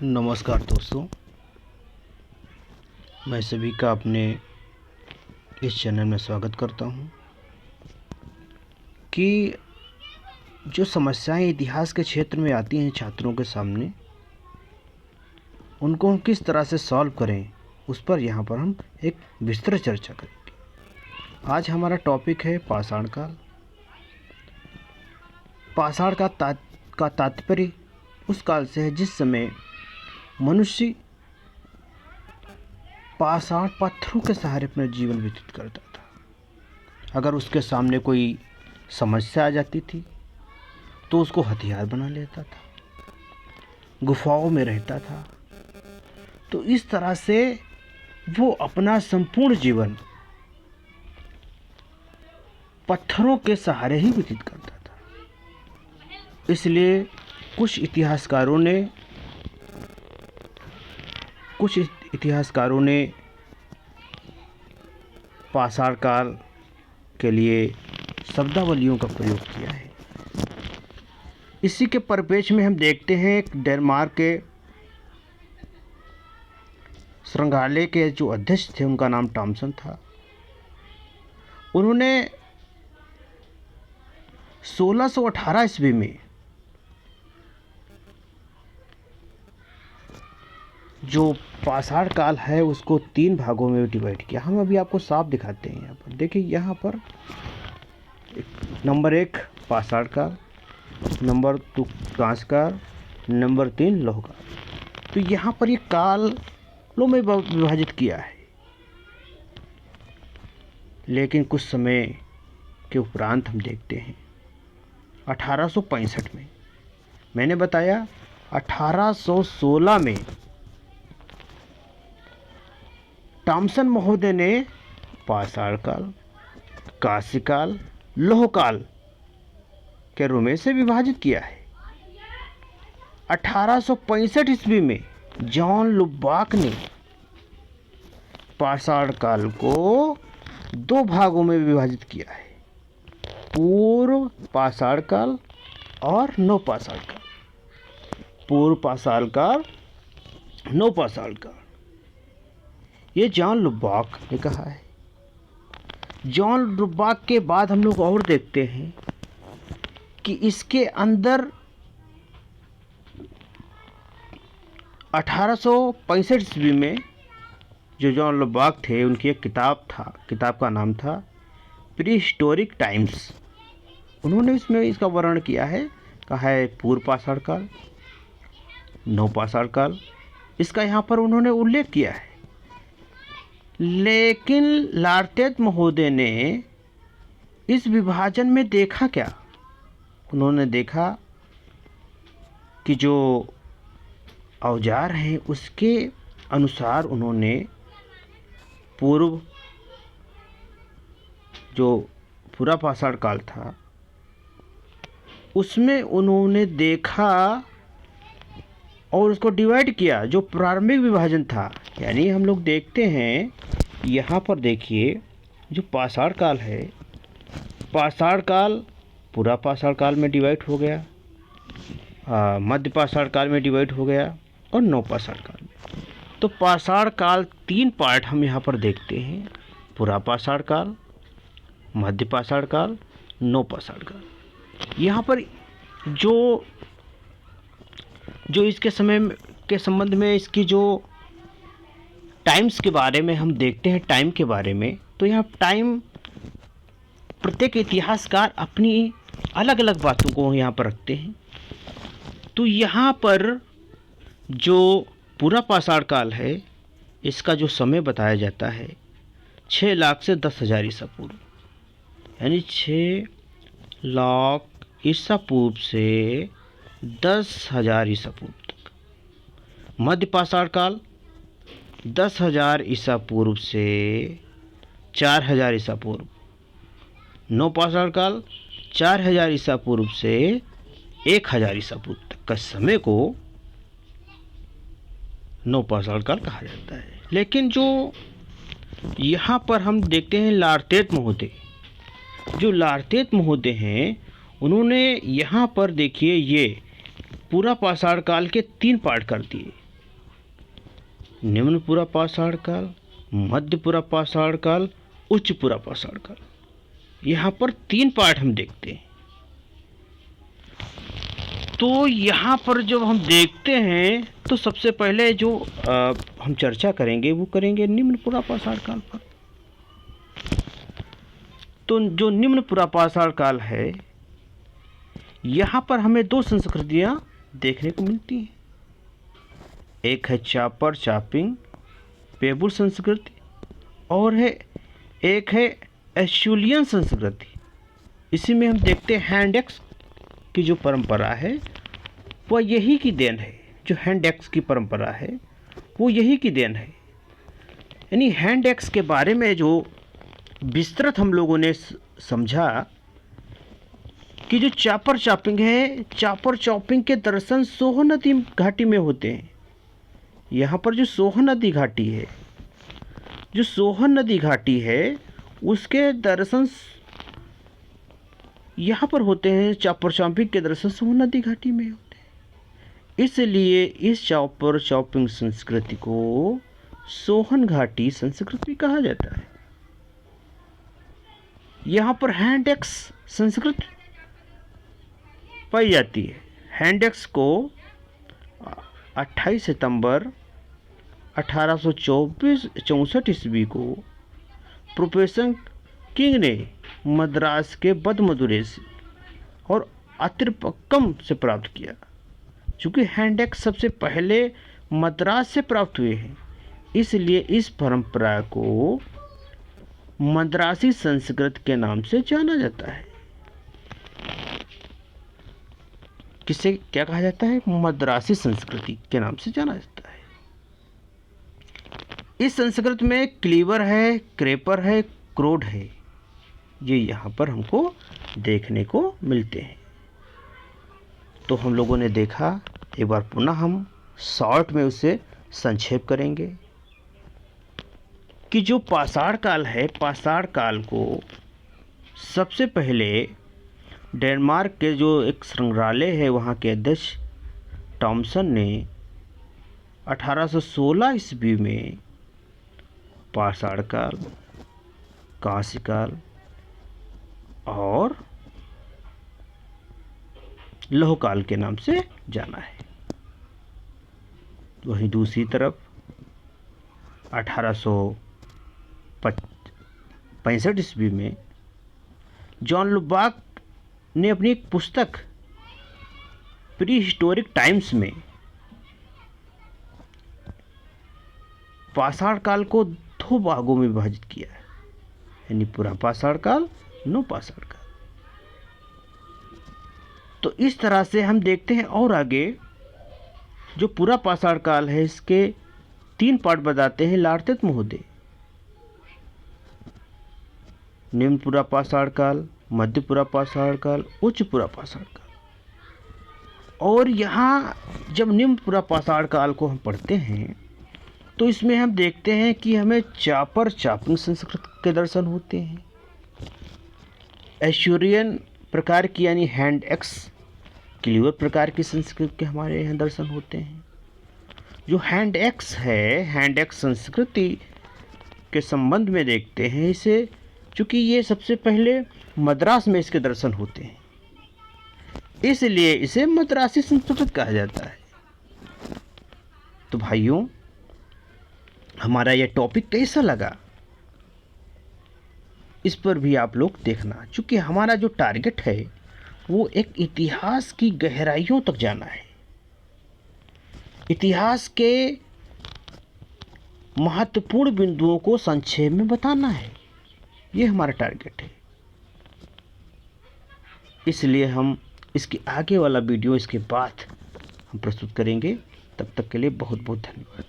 नमस्कार दोस्तों, मैं सभी का अपने इस चैनल में स्वागत करता हूं कि जो समस्याएं इतिहास के क्षेत्र में आती हैं छात्रों के सामने, उनको हम किस तरह से सॉल्व करें, उस पर यहाँ पर हम एक विस्तृत चर्चा करेंगे। आज हमारा टॉपिक है पाषाण काल। पाषाण का तात्पर्य उस काल से है जिस समय मनुष्य पाषाण पत्थरों के सहारे अपना जीवन व्यतीत करता था। अगर उसके सामने कोई समस्या आ जाती थी तो उसको हथियार बना लेता था, गुफाओं में रहता था। तो इस तरह से वो अपना संपूर्ण जीवन पत्थरों के सहारे ही व्यतीत करता था। इसलिए कुछ इतिहासकारों ने पाषाण काल के लिए शब्दावलियों का प्रयोग किया है। इसी के परिप्रेक्ष्य में हम देखते हैं एक डेनमार्क के संग्रहालय के जो अध्यक्ष थे, उनका नाम थॉमसन था। उन्होंने 1618 ईस्वी में जो पाषाण काल है उसको 3 भागों में डिवाइड किया। हम अभी आपको साफ दिखाते हैं। यहाँ पर देखिए, यहाँ पर नंबर 1 पाषाण काल, नंबर 2 कांस्य काल, नंबर 3 लौह काल। तो यहाँ पर ये कालों में विभाजित किया है। लेकिन कुछ समय के उपरांत हम देखते हैं 1865 में, मैंने बताया 1816 में थॉमसन महोदय ने पाषाण काल, कांस्य काल, लौह काल के रूप में से विभाजित किया है। 1865 ईस्वी में जॉन लुबाक ने पाषाण काल को 2 भागों में विभाजित किया है, पूर्व पाषाण काल और नवपाषाण काल। पूर्व पाषाण काल, नवपाषाण काल, ये जॉन लुबाक ने कहा है। जॉन लुबाक के बाद हम लोग और देखते हैं कि इसके अंदर 1865 ईस्वी में जो जॉन लुबाक थे, उनकी एक किताब का नाम था प्रीहिस्टोरिक टाइम्स। उन्होंने इसमें इसका वर्णन किया है, कहा है पूर्व पाषाण काल, नवपाषाण काल, इसका यहाँ पर उन्होंने उल्लेख किया है। लेकिन लार्तेत महोदय ने इस विभाजन में देखा क्या? उन्होंने देखा कि जो औजार हैं उसके अनुसार उन्होंने जो पूरा पाषाण काल था उसमें उन्होंने देखा और उसको डिवाइड किया। जो प्रारंभिक विभाजन था, यानी हम लोग देखते हैं यहाँ पर देखिए, जो पाषाण काल है, पाषाण काल पूरा पाषाण काल में डिवाइड हो गया, मध्य पाषाण काल में डिवाइड हो गया और नवपाषाण काल में। तो पाषाण काल 3 पार्ट हम यहाँ पर देखते हैं, पूरा पाषाण काल, मध्य पाषाण काल, नवपाषाण काल। यहाँ पर जो इसके समय के संबंध में इसकी जो टाइम्स के बारे में हम देखते हैं, टाइम के बारे में, तो यहाँ टाइम प्रत्येक इतिहासकार अपनी अलग अलग बातों को यहाँ पर रखते हैं। तो यहाँ पर जो पूरा पाषाण काल है, इसका जो समय बताया जाता है 6 लाख से 10,000 ईसा पूर्व, यानी 6 लाख ईसा पूर्व से 10,000 ईसा पूर्व तक। मध्य पाषाण काल 10,000 ईसा पूर्व से 4,000 ईसा पूर्व। नवपाषाण काल 4,000 ईसा पूर्व से 1,000 ईसा पूर्व तक का समय को नवपाषाण काल कहा जाता है। लेकिन जो यहाँ पर हम देखते हैं लार्तेत महोदय, जो लार्तेत महोदय हैं, उन्होंने यहाँ पर देखिए ये पूरा पाषाण काल के 3 पार्ट कर दिए। निम्न पूरा पाषाण काल, मध्य पूरा पाषाण काल, उच्च पूरा पाषाण काल। यहाँ पर 3 पार्ट हम देखते हैं। तो यहाँ पर जब हम देखते हैं तो सबसे पहले जो हम चर्चा करेंगे वो करेंगे निम्न पूरा पाषाण काल पर। तो जो निम्न पूरा पाषाण काल है, यहाँ पर हमें 2 संस्कृतियाँ देखने को मिलती हैं। एक है चापर चापिंग पेबुल संस्कृति और एक है एशुलियन संस्कृति। इसी में हम देखते हैं हैंड एक्स की जो परंपरा है वह यही की देन है। जो हैंड एक्स की परंपरा है वो यही की देन है। यानी हैंड एक्स के बारे में जो विस्तृत हम लोगों ने समझा कि जो चापर चॉपिंग है, चापर चॉपिंग के दर्शन सोह नदी घाटी में होते हैं। यहाँ पर जो सोह नदी घाटी है, जो सोहन नदी घाटी है, उसके दर्शन यहाँ पर होते हैं। चापर चॉपिंग के दर्शन सोहन नदी घाटी में होते हैं। इसलिए इस चापर चॉपिंग संस्कृति को सोहन घाटी संस्कृति कहा जाता है। यहाँ पर हैंड एक्स संस्कृति पाई जाती है। हैंड एक्स को 28 सितंबर 1864 ईस्वी को प्रोफेसर किंग ने मद्रास के बदमदुरे से और अतिरपक्कम से प्राप्त किया। चूँकि हैंड एक्स सबसे पहले मद्रास से प्राप्त हुए हैं, इसलिए इस परंपरा को मद्रासी संस्कृत के नाम से जाना जाता है। किसे क्या कहा जाता है? मद्रासी संस्कृति के नाम से जाना जाता है। इस संस्कृत में क्लीवर है, क्रेपर है, क्रोड है, ये यहाँ पर हमको देखने को मिलते हैं। तो हम लोगों ने देखा, एक बार पुनः हम शॉर्ट में उसे संक्षेप करेंगे कि जो पाषाण काल है, पाषाण काल को सबसे पहले डेनमार्क के जो एक संग्रहालय है वहाँ के अध्यक्ष टॉमसन ने 1816 ईस्वी में पाषाण काल, कांस्य काल और लौह काल के नाम से जाना है। वहीं दूसरी तरफ 1865 ईस्वी में जॉन लुबाक ने अपनी एक पुस्तक प्री हिस्टोरिक टाइम्स में पाषाण काल को 2 भागों में विभाजित किया है, यानी पूरा पाषाण काल, नो पाषाण काल। तो इस तरह से हम देखते हैं। और आगे जो पूरा पाषाण काल है, इसके 3 पार्ट बताते हैं लार्तेत महोदय। निम्न पूरा पाषाण काल, मध्य पूरा पाषाण काल, उच्च पूरा पाषाण काल। और यहाँ जब निम्न पूरा पाषाण काल को हम पढ़ते हैं तो इसमें हम देखते हैं कि हमें चापर चापिंग संस्कृति के दर्शन होते हैं। एशुरियन प्रकार की यानी हैंड एक्स क्लीवर प्रकार की संस्कृति के हमारे यहाँ दर्शन होते हैं। जो हैंड एक्स है, हैंड एक्स संस्कृति के संबंध में देखते हैं इसे, चूँकि ये सबसे पहले मद्रास में इसके दर्शन होते हैं, इसलिए इसे मद्रासी संस्कृत कहा जाता है। तो भाइयों, हमारा यह टॉपिक कैसा लगा, इस पर भी आप लोग देखना। चूँकि हमारा जो टारगेट है वो एक इतिहास की गहराइयों तक जाना है, इतिहास के महत्वपूर्ण बिंदुओं को संक्षेप में बताना है, ये हमारा टारगेट है। इसलिए हम इसके आगे वाला वीडियो इसके बाद हम प्रस्तुत करेंगे। तब तक के लिए बहुत बहुत धन्यवाद।